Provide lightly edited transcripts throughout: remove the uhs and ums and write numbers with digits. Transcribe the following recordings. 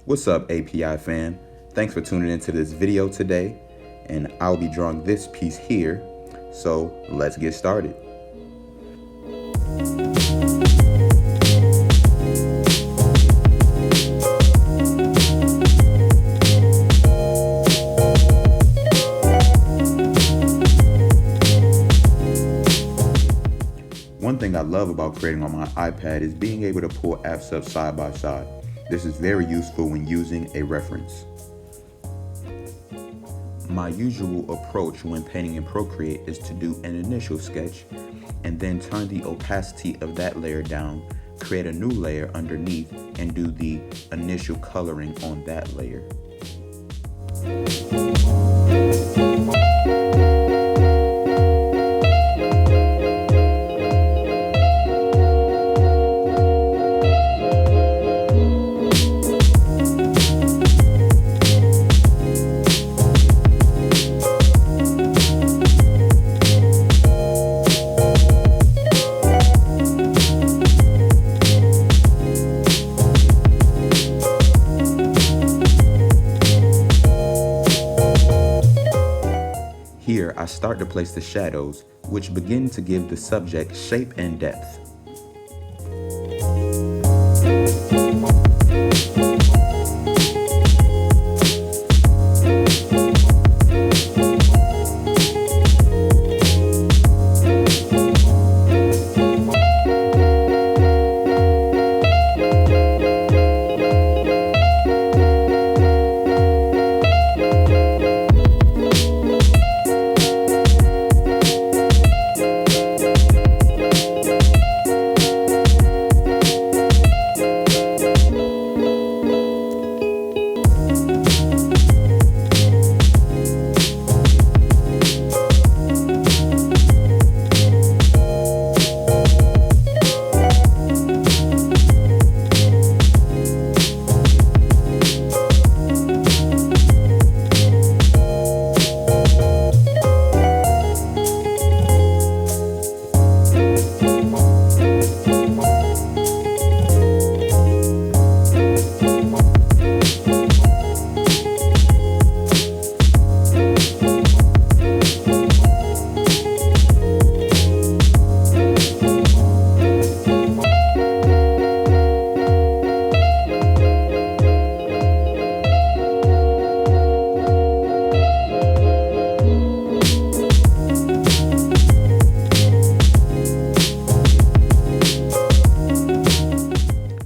What's up, API fan? Thanks for tuning into this video today, and I'll be drawing this piece here, so let's get started. One thing I love about creating on my iPad is being able to pull apps up side by side. This is very useful when using a reference. My usual approach when painting in Procreate is to do an initial sketch and then turn the opacity of that layer down, create a new layer underneath, and do the initial coloring on that layer. Here, I start to place the shadows, which begin to give the subject shape and depth.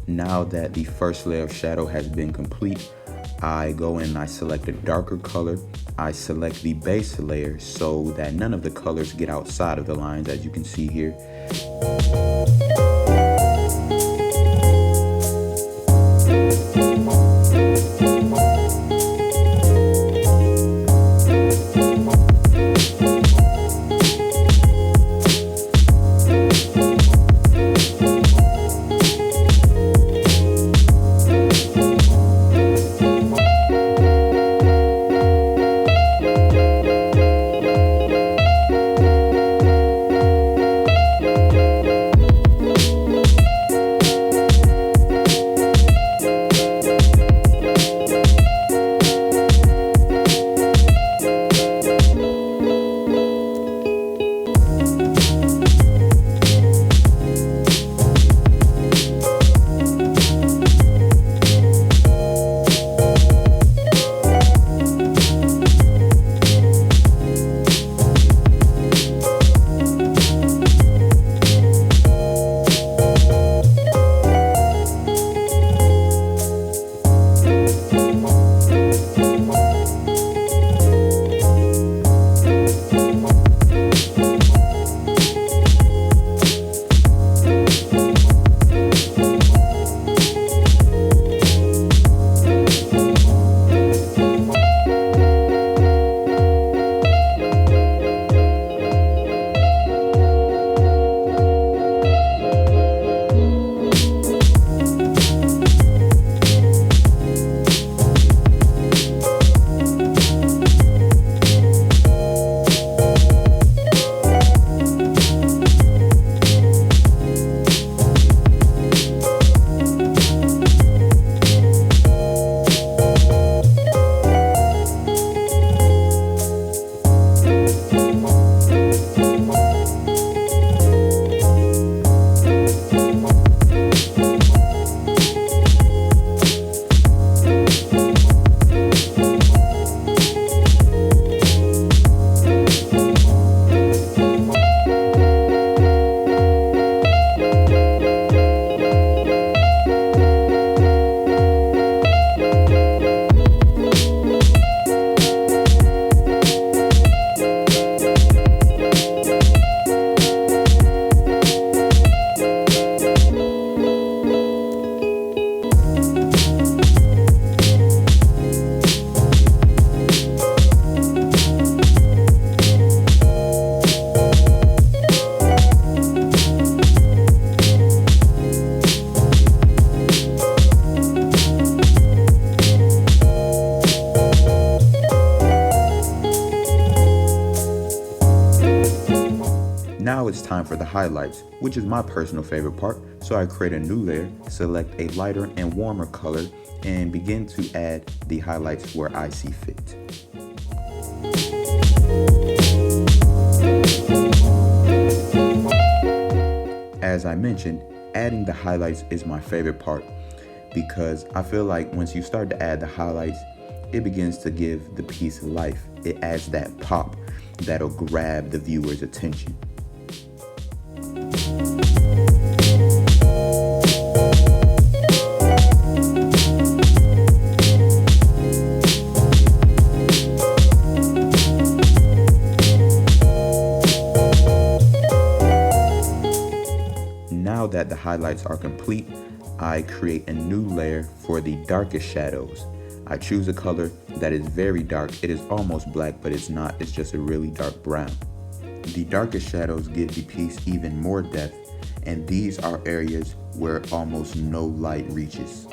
Now that the first layer of shadow has been complete, I go in and I select a darker color. I select the base layer so that none of the colors get outside of the lines, as you can see here. it's time for the highlights, which is my personal favorite part. So I create a new layer, select a lighter and warmer color, and begin to add the highlights where I see fit. As I mentioned, adding the highlights is my favorite part because I feel like once you start to add the highlights, it begins to give the piece life. It adds that pop that'll grab the viewer's attention. Now that the highlights are complete, I create a new layer for the darkest shadows. I choose a color that is very dark. It is almost black, but it's not. It's just a really dark brown. The darkest shadows give the piece even more depth, and these are areas where almost no light reaches.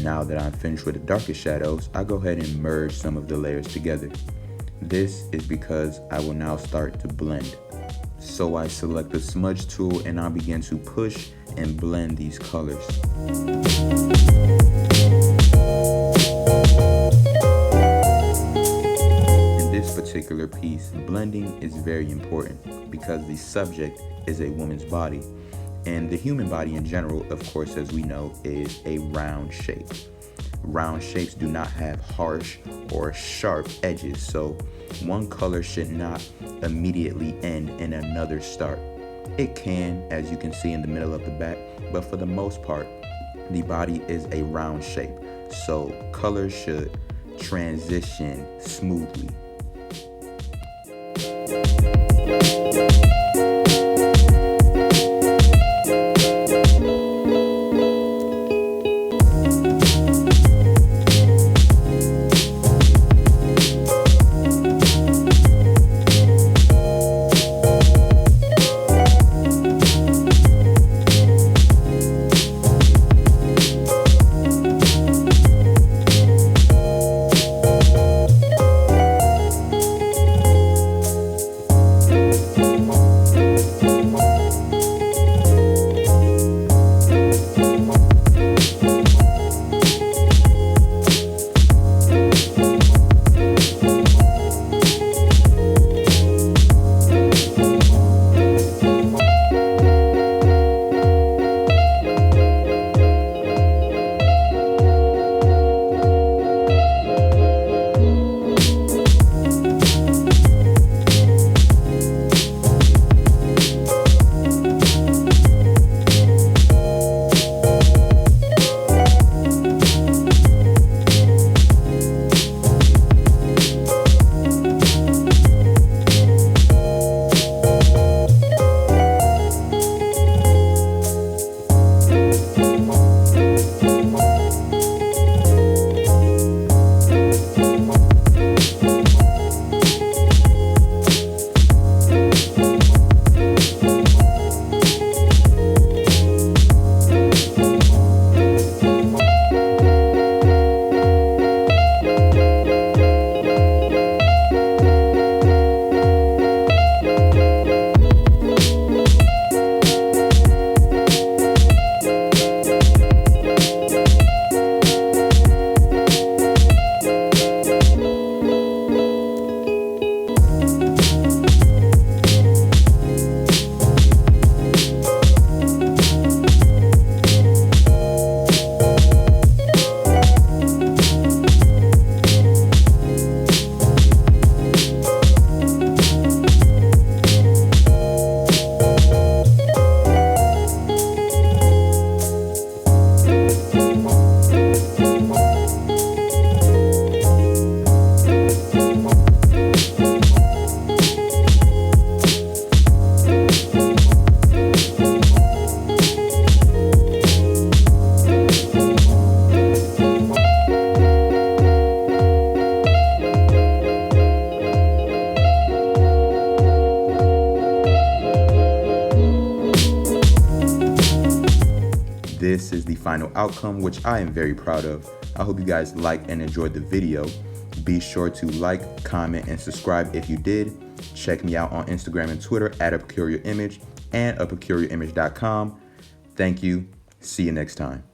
Now that I'm finished with the darkest shadows, I go ahead and merge some of the layers together. This is because I will now start to blend. So I select the smudge tool and I begin to push and blend these colors. In this particular piece, blending is very important because the subject is a woman's body. And the human body in general, of course, as we know, is a round shape. Round shapes do not have harsh or sharp edges, so one color should not immediately end and another start. It can, as you can see in the middle of the back, but for the most part, the body is a round shape, so colors should transition smoothly. this is the final outcome, which I am very proud of. I hope you guys liked and enjoyed the video. Be sure to like, comment, and subscribe if you did. Check me out on Instagram and Twitter at A Peculiar Image and apeculiarimage.com. Thank you. See you next time.